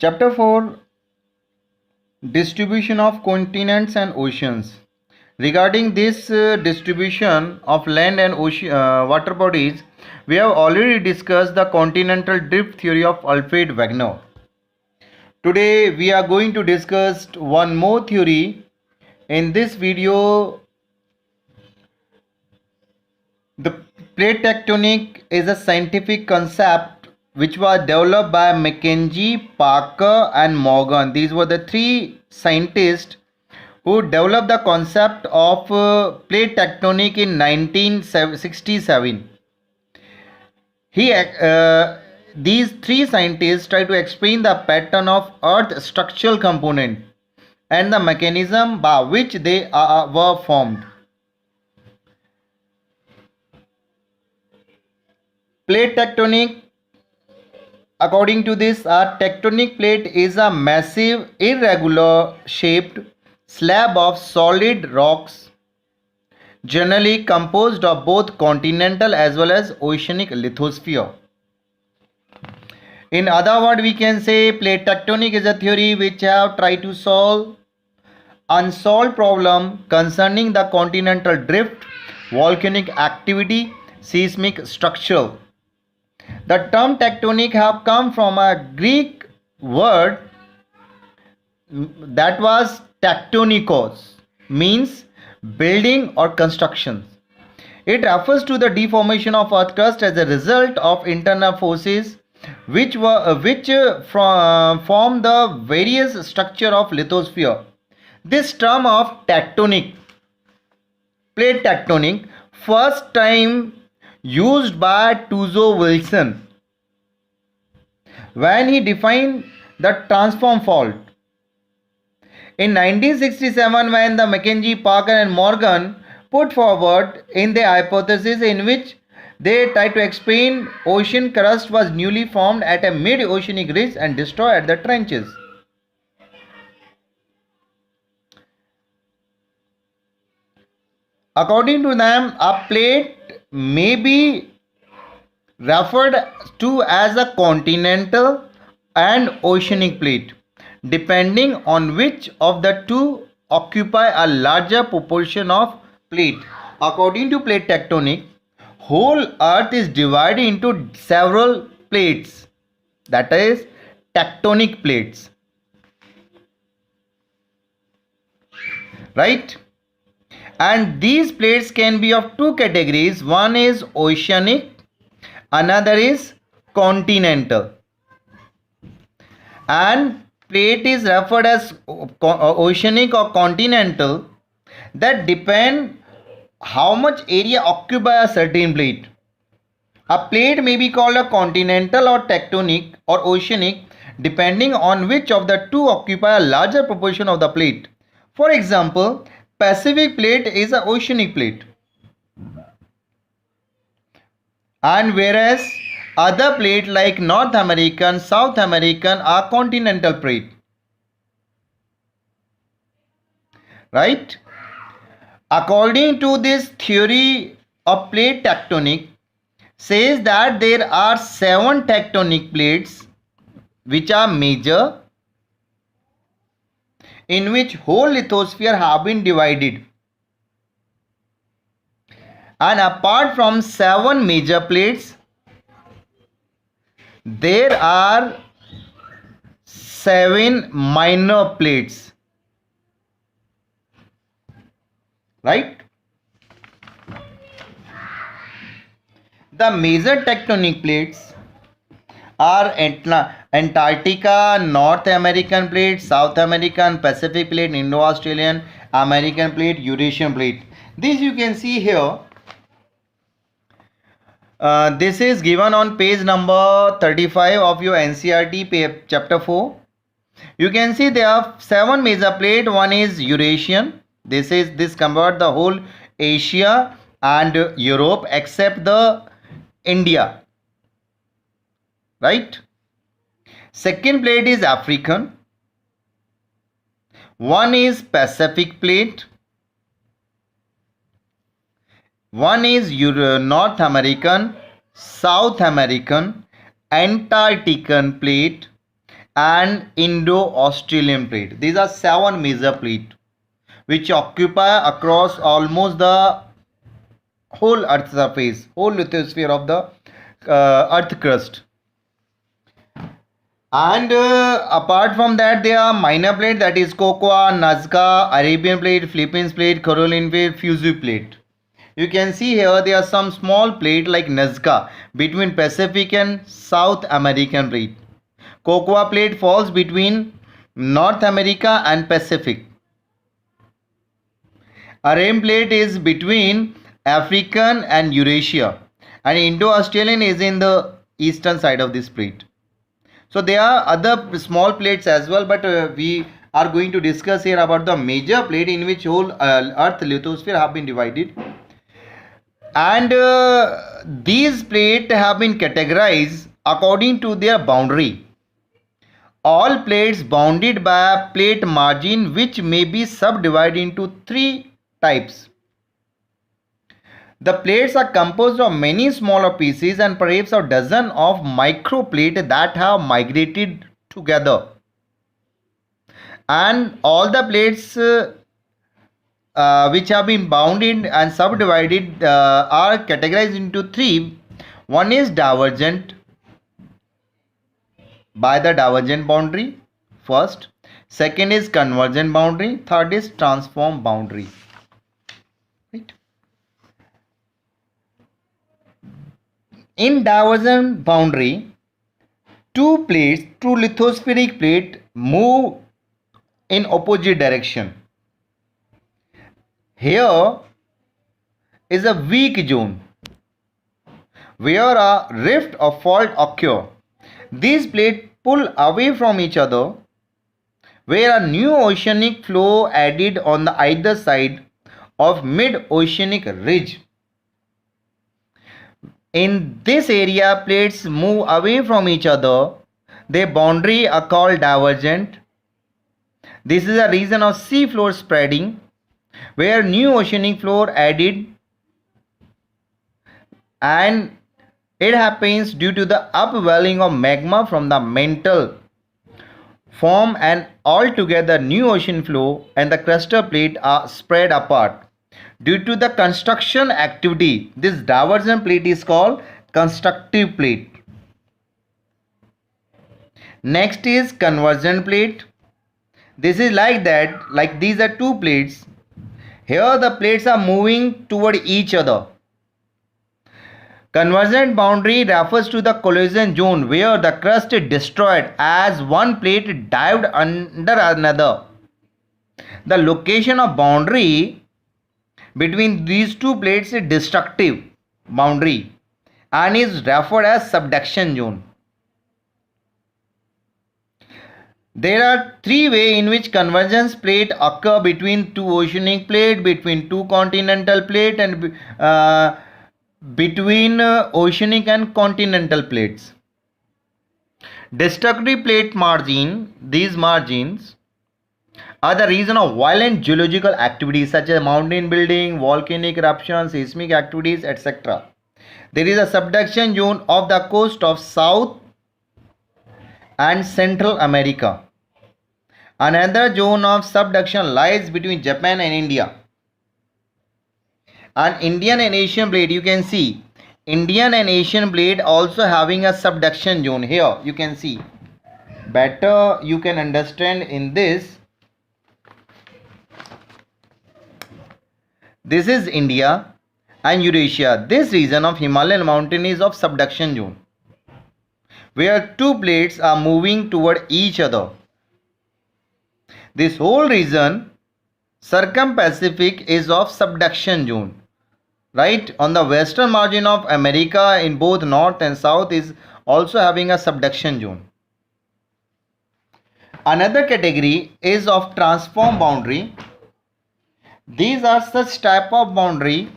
Chapter 4, Distribution of Continents and Oceans. Regarding this distribution of land and ocean, water bodies, we have already discussed the continental drift theory of Alfred Wegener. Today we are going to discuss one more theory. In this video, the plate tectonic is a scientific concept which was developed by Mackenzie, Parker and Morgan. These were the three scientists who developed the concept of plate tectonic in 1967. These three scientists try to explain the pattern of Earth's structural component and the mechanism by which they were formed. Plate tectonic, according to this, a tectonic plate is a massive, irregular shaped slab of solid rocks, generally composed of both continental as well as oceanic lithosphere. In other words, we can say plate tectonic is a theory which have tried to solve unsolved problem concerning the continental drift, volcanic activity, seismic structure. The term tectonic have come from a Greek word that was tektonikos, means building or construction. It refers to the deformation of earth crust as a result of internal forces which form the various structure of lithosphere. This term of tectonic, plate tectonic, first time used by Tuzo Wilson when he defined the transform fault. In 1967, when the Mackenzie, Parker and Morgan put forward in their hypothesis in which they tried to explain ocean crust was newly formed at a mid-oceanic ridge and destroyed at the trenches. According to them, a plate may be referred to as a continental and oceanic plate, depending on which of the two occupy a larger proportion of plate. According to plate tectonic, whole earth is divided into several plates, that is tectonic plates, right? And these plates can be of two categories. One is oceanic, another is continental. And plate is referred as oceanic or continental that depend how much area occupy a certain plate. A plate may be called a continental or tectonic or oceanic depending on which of the two occupy a larger proportion of the plate. For example, Pacific plate is an oceanic plate, and whereas other plate like North American, South American are continental plate, right? According to this theory of plate tectonic, says that there are 7 tectonic plates which are major, in which whole lithosphere have been divided, and apart from 7 major plates there are 7 minor plates, right? The major tectonic plates are Antarctica, North American plate, South American, Pacific plate, Indo-Australian, American plate, Eurasian plate. This you can see here. This is given on page number 35 of your NCERT chapter 4. You can see there are 7 major plate. One is Eurasian. This convert the whole Asia and Europe except the India, right? Second plate is African. One is Pacific plate. One is North American, South American, Antarctican plate, and Indo-Australian plate. These are 7 major plates which occupy across almost the whole Earth surface, whole lithosphere of the Earth crust. And apart from that, there are minor plate, that is Cocoa, Nazca, Arabian plate, Philippines plate, Caroline plate, Fuji plate. You can see here there are some small plate like Nazca between Pacific and South American plate. Cocoa plate falls between North America and Pacific. Arabian plate is between African and Eurasia, and Indo-Australian is in the eastern side of this plate. So there are other small plates as well, but we are going to discuss here about the major plate in which whole Earth lithosphere have been divided. And these plates have been categorized according to their boundary. All plates bounded by a plate margin which may be subdivided into 3 types. The plates are composed of many smaller pieces and perhaps a dozen of microplates that have migrated together. And all the plates which have been bounded and subdivided are categorized into 3. One is divergent by the divergent boundary, first. Second is convergent boundary. Third is transform boundary. Right. In divergent boundary, two lithospheric plates move in opposite direction. Here is a weak zone where a rift or fault occur. These plates pull away from each other, where a new oceanic flow added on the either side of mid-oceanic ridge. In this area, plates move away from each other. Their boundary are called divergent. This is a region of sea floor spreading, where new oceanic floor added, and it happens due to the upwelling of magma from the mantle form an altogether new ocean flow, and the crustal plate are spread apart. Due to the construction activity, this divergent plate is called constructive plate. Next is convergent plate. This is like that, like these are two plates. Here the plates are moving toward each other. Convergent boundary refers to the collision zone where the crust is destroyed as one plate dived under another. The location of boundary between these two plates is destructive boundary and is referred as subduction zone. There are 3 ways in which convergence plate occur between two oceanic plate, between two continental plate, and between oceanic and continental plates. Destructive plate margin, these margins are the region of violent geological activities such as mountain building, volcanic eruptions, seismic activities, etc. There is a subduction zone of the coast of South and Central America. Another zone of subduction lies between Japan and India. And Indian and Asian plate, you can see Indian and Asian plate also having a subduction zone. Here you can see, better you can understand in this. This is India and Eurasia. This region of Himalayan mountain is of subduction zone, where two plates are moving toward each other. This whole region, Circum-Pacific, is of subduction zone. Right on the western margin of America in both north and south is also having a subduction zone. Another category is of transform boundary. These are such type of boundary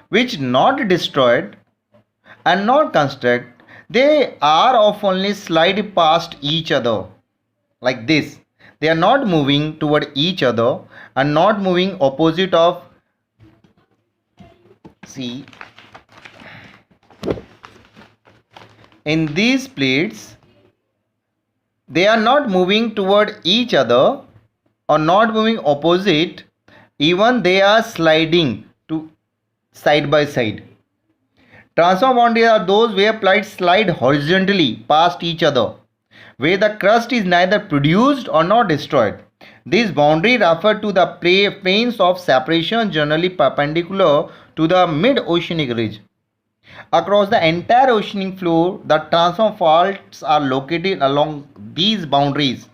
which not destroyed and not construct. They are of only slide past each other like this. They are not moving toward each other and not moving opposite of. See, in these plates they are not moving toward each other or not moving opposite, even they are sliding to side by side. Transform boundaries are those where plates slide horizontally past each other, where the crust is neither produced or not destroyed. These boundaries refer to the planes of separation generally perpendicular to the mid-oceanic ridge. Across the entire oceanic floor, the transform faults are located along these boundaries.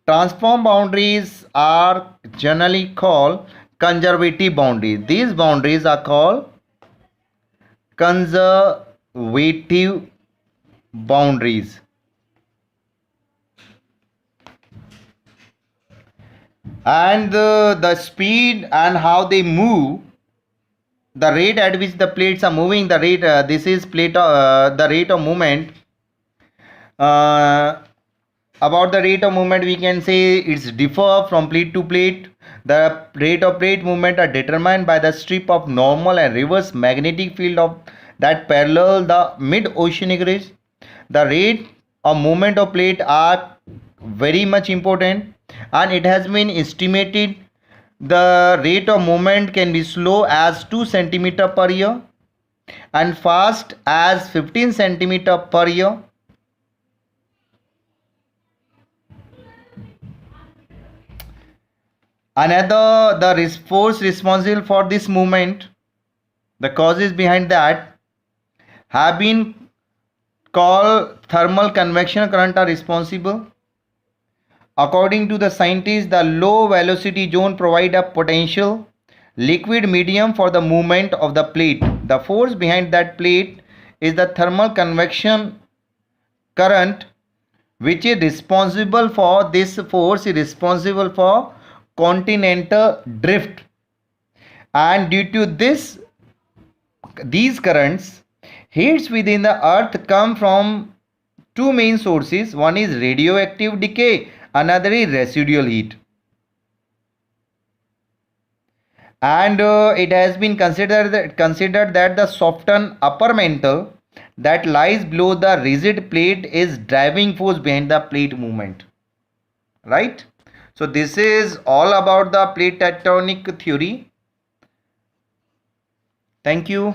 Transform boundaries are generally called conservative boundaries. These boundaries are called conservative boundaries. And the speed and how they move, the rate at which the plates are moving, the rate, this is the rate of movement. About the rate of movement, we can say it's differ from plate to plate. The rate of plate movement are determined by the strip of normal and reverse magnetic field of that parallel the mid-oceanic ridge. The rate of movement of plate are very much important, and it has been estimated the rate of movement can be slow as 2 centimeter per year and fast as 15 centimeter per year. Another, the force responsible for this movement, the causes behind that have been called thermal convection current are responsible. According to the scientists, the low velocity zone provide a potential liquid medium for the movement of the plate. The force behind that plate is the thermal convection current, which is responsible for this force is responsible for continental drift. And due to these currents, heats within the earth come from two main sources. One is radioactive decay, another is residual heat. And it has been considered that the softened upper mantle that lies below the rigid plate is driving force behind the plate movement, right? So this is all about the plate tectonic theory. Thank you.